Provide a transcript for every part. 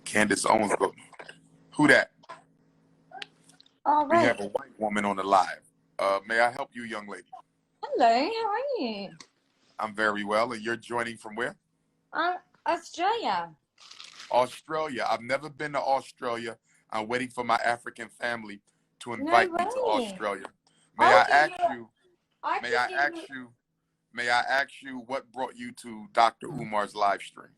Candace Owens, but who that? Oh, We right. have a white woman on the live. May I help you, young lady? Hello, how are you? I'm very well. And you're joining from where? Australia. Australia. I've never been to Australia. I'm waiting for my African family to No invite me to way. Australia. May I'll I give ask you. you? I May can I give ask you. you? May I ask you what brought you to Dr. Umar's live stream?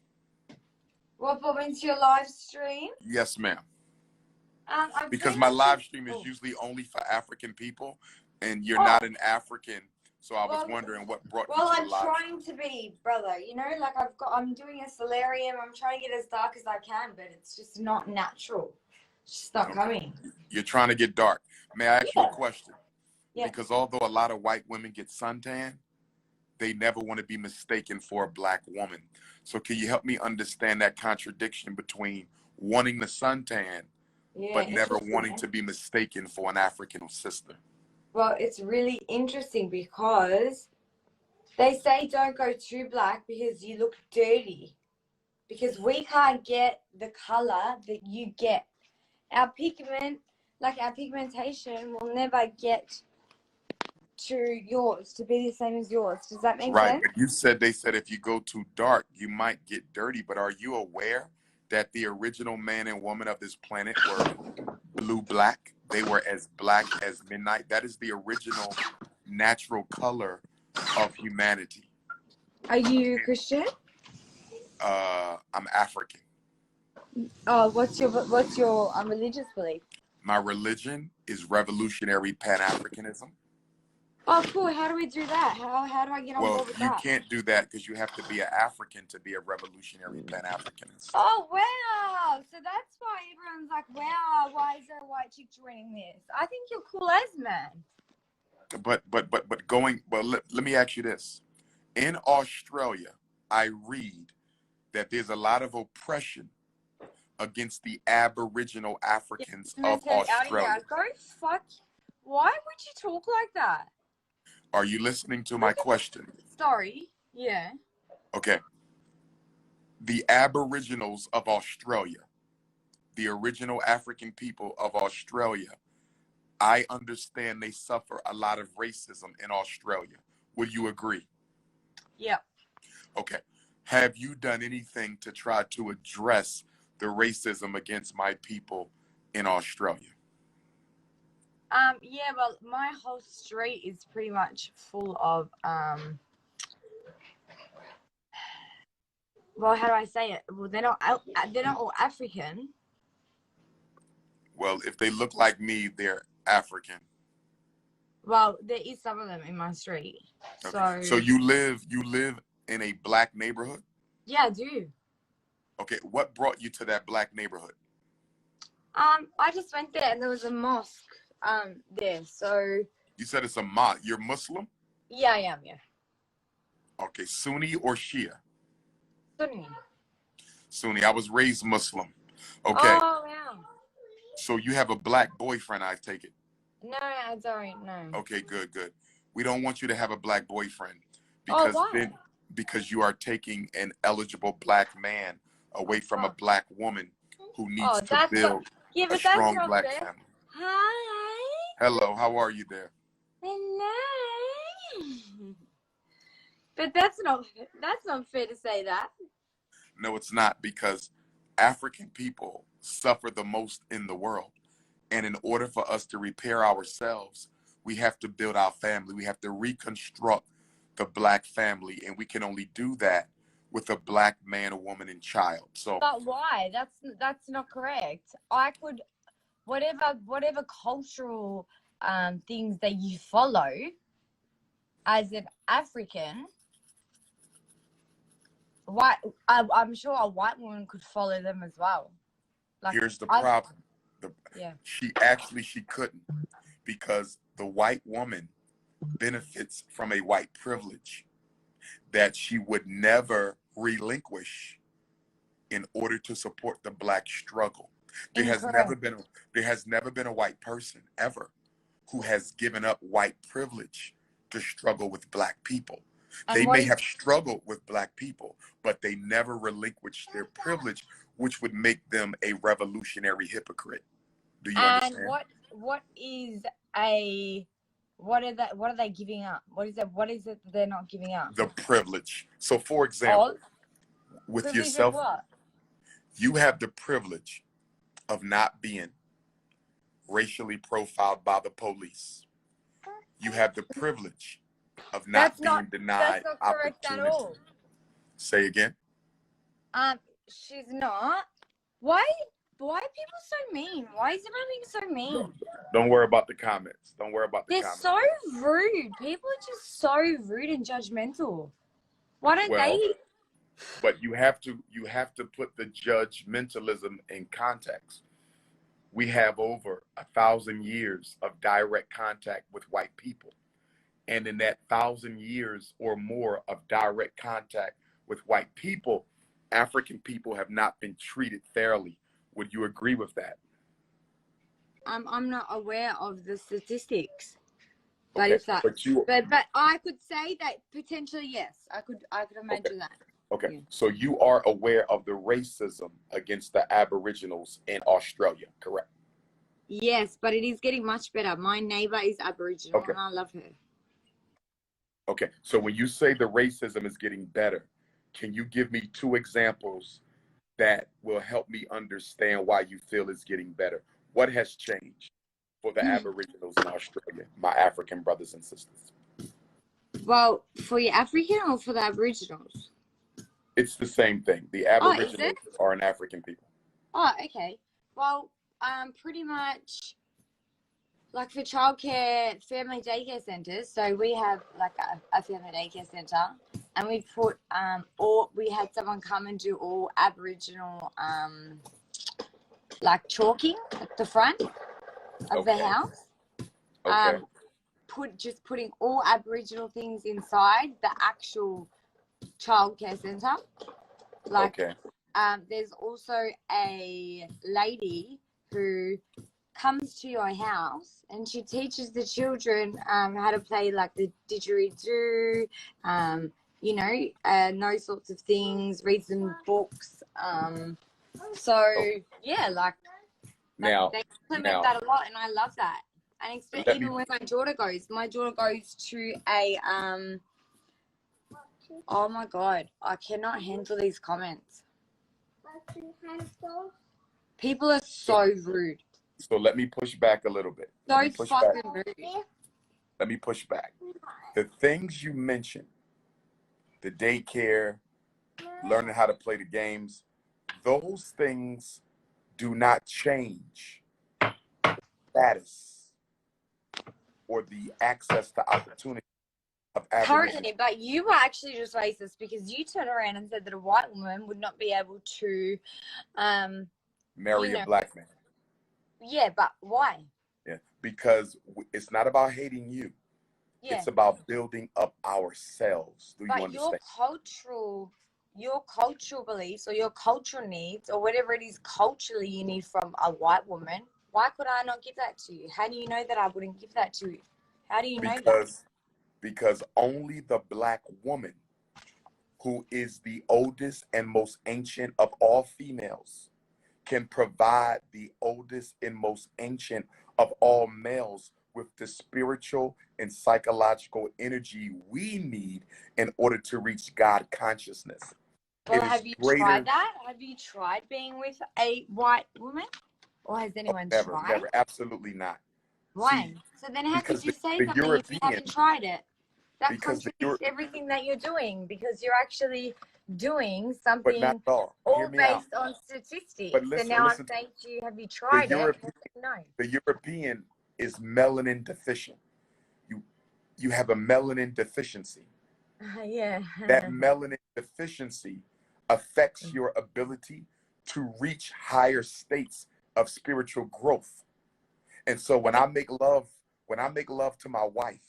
What brought me to your live stream? Yes, ma'am. I'm Because pretty my much live stream is oh. usually only for African people, and you're Oh, not an African, so I was well, wondering what brought you well, to the I'm live trying to be, brother. You know, like I'm doing a solarium. I'm trying to get as dark as I can, but it's just not natural. It's just not stream. Okay. coming. You're trying to get dark. May I ask you a Yeah. question? Yeah. Because although a lot of white women get suntan, they never want to be mistaken for a black woman. So can you help me understand that contradiction between wanting the suntan, Yeah, but never interesting. wanting to be mistaken for an African sister? Well, it's really interesting because they say don't go too black because you look dirty. Because we can't get the color that you get. Our pigment, like our pigmentation, will never get to yours to be the same as yours. Does that make Right, sense? but you said they said if you go too dark, you might get dirty. But are you aware that the original man and woman of this planet were blue black? They were as black as midnight. That is the original natural color of humanity. Are you Christian? I'm African. Oh, what's your religious belief? My religion is revolutionary Pan-Africanism. Oh, cool. How do we do that? How do I get on Well, board with you that? can't do that because you have to be an African to be a revolutionary Pan-Africanist. Oh, wow. So that's why everyone's like, wow, why is there a white chick joining this? I think you're cool as, man. But going, well, let me ask you this. In Australia, I read that there's a lot of oppression against the Aboriginal Africans of Australia. Go fuck. Why would you talk like that? Are you listening to my question? Sorry. Yeah. Okay. The Aboriginals of Australia, the original African people of Australia, I understand they suffer a lot of racism in Australia. Would you agree? Yeah. Okay. Have you done anything to try to address the racism against my people in Australia? Yeah, well, my whole street is pretty much full of well, how do I say it? Well, they're not all African. Well, if they look like me, they're African. Well, there is some of them in my street. Okay. So you live in a black neighborhood? Yeah, I do. Okay, what brought you to that black neighborhood? I just went there and there was a mosque there. So You said it's a mosque. You're Muslim? yeah, I am, yeah. Okay, Sunni or Shia? Sunni. Sunni. I was raised Muslim. Okay. Oh, wow. So you have a black boyfriend, I take it? No, I don't, no. Okay, good. We don't want you to have a black boyfriend Oh, because why? because you are taking an eligible black man away from a black woman who needs to build a strong black family. Hi. Hello, how are you there? Hello. But that's not fair to say that. No, it's not, because African people suffer the most in the world. And in order for us to repair ourselves, we have to build our family. We have to reconstruct the black family. And we can only do that with a black man, a woman, and child. So, but why? That's not correct. I could, whatever cultural things that you follow as an African, I'm sure a white woman could follow them as well. Like, here's the problem. Yeah. She couldn't, because the white woman benefits from a white privilege that she would never relinquish in order to support the black struggle. There has never been a white person ever who has given up white privilege to struggle with black people. They may have struggled with black people, but they never relinquished their privilege, which would make them a revolutionary hypocrite. Do you And understand? what are they giving up? What is it that they're not giving up? The privilege. So, for example, with Privilege yourself, of what? you have the privilege of not being racially profiled by the police. You have the privilege of not being denied That's not correct at opportunity. all. Say again. She's not. Why are people so mean? Why is everyone being so mean? Don't worry about the comments. Don't worry about the They're comments. so rude. People are just so rude and judgmental. Why don't they? But you have to put the judgmentalism in context. We have over 1,000 years of direct contact with white people. And in that 1,000 years or more of direct contact with white people, African people have not been treated fairly. Would you agree with that? I'm not aware of the statistics. But Okay, if that, but I could say that potentially yes, I could imagine that. Okay, yeah. So you are aware of the racism against the Aboriginals in Australia, correct? Yes, but it is getting much better. My neighbor is Aboriginal, and I love her. Okay, so when you say the racism is getting better, can you give me 2 examples that will help me understand why you feel it's getting better? What has changed for the Aboriginals in Australia, my African brothers and sisters? Well, for your African or for the Aboriginals? It's the same thing. The Aboriginals are an African people. Oh, okay. Well, pretty much like for childcare, family daycare centres. So we have like a family daycare centre, and we put we had someone come and do all Aboriginal like chalking at the front of the house. Putting all Aboriginal things inside the actual childcare centre. Like there's also a lady who comes to your house and she teaches the children how to play like the didgeridoo, those sorts of things, read some books. Yeah, like now they implement that a lot, and I love that. And even when my daughter goes to a oh my god, I cannot handle these comments. People are so rude. So let me push back a little bit. So fucking rude. Let me push back. The things you mentioned, the daycare, learning how to play the games, those things do not change status or the access to opportunity of currently. But you were actually just racist because you turned around and said that a white woman would not be able to marry a black man. Yeah, but why? Yeah, because it's not about hating you. Yeah. It's about building up ourselves. Do you understand? Your cultural beliefs or your cultural needs or whatever it is culturally you need from a white woman, why could I not give that to you? How do you know that I wouldn't give that to you? How do you know that? Because only the black woman, who is the oldest and most ancient of all females, can provide the oldest and most ancient of all males with the spiritual and psychological energy we need in order to reach God consciousness. Well, have you tried that? Have you tried being with a white woman? Or has anyone tried? Never, absolutely not. Why? So then how could you say something if you haven't tried it? That contradicts everything that you're doing, because you're actually doing something all based on statistics. But listen, now I'm saying to you, have you tried it? No. The European is melanin deficient. You have a melanin deficiency. Yeah. That melanin deficiency affects your ability to reach higher states of spiritual growth. And so when I make love to my wife,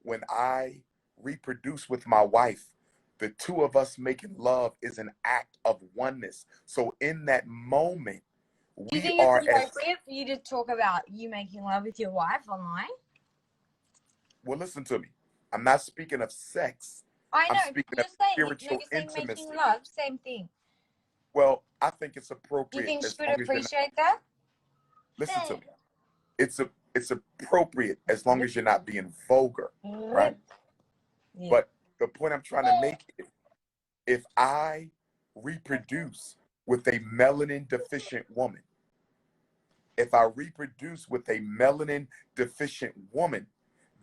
when I reproduce with my wife, the two of us making love is an act of oneness. So in that moment, do you think it's appropriate for you to talk about you making love with your wife online? Well, listen to me. I'm not speaking of sex. I know. I'm speaking of spiritual intimacy. Making love, same thing. Well, I think it's Do you appropriate think she as would long as you're not. appreciate that? Listen to me. It's appropriate as long as you're not being vulgar, right? Yeah. But the point I'm trying to make is, if I reproduce with a melanin deficient woman, if I reproduce with a melanin deficient woman,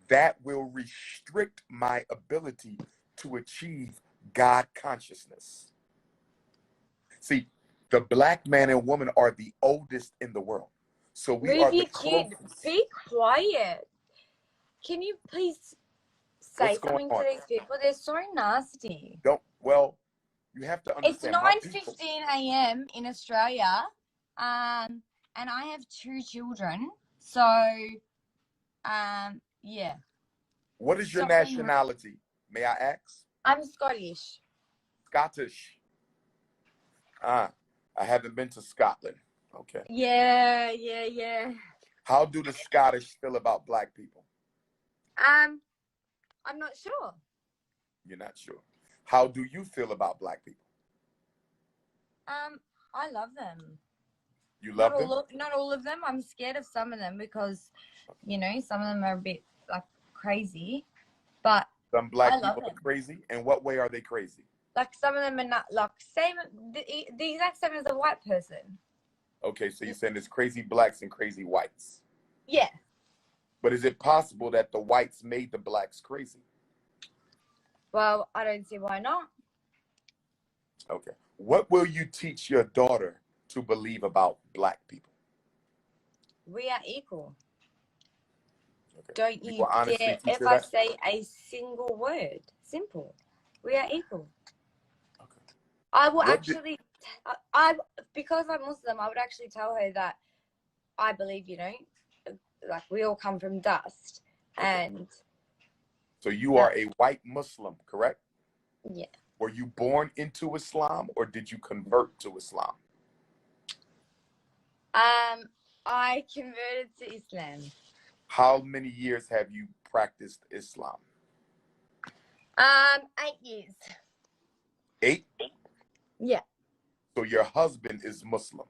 that will restrict my ability to achieve God consciousness. See, the black man and woman are the oldest in the world. So we are Move the your kid. closest. Be quiet. Can you please say What's going something to on? these people? They're so nasty. Well, you have to It's understand my people. 9:15 a.m. in Australia, and I have 2 children. So, yeah. What is your Stop being rude. nationality? May I ask? I'm Scottish. Scottish. I haven't been to Scotland. Okay. Yeah. How do the Scottish feel about black people? I'm not sure. You're not sure. How do you feel about black people? I love them. You love them? Not all of them. I'm scared of some of them because, some of them are a bit like crazy. But Some I black love people are them. crazy. In what way are they crazy? Like some of them are not like the exact same as a white person. Okay, so you're saying there's crazy blacks and crazy whites. Yeah. But is it possible that the whites made the blacks crazy? Well, I don't see why not. Okay. What will you teach your daughter to believe about black people? We are equal. Okay. Don't You you will honestly dare teach if her I that? say a single word. Simple. We are equal. Okay. I will What actually, I because I'm Muslim, I would actually tell her that I believe, like we all come from dust, Okay. and So you are a white Muslim, correct? yeah, Were you born into Islam or did you convert to Islam? I converted to Islam. How many years have you practiced Islam? 8 years. 8? Yeah. So your husband is Muslim.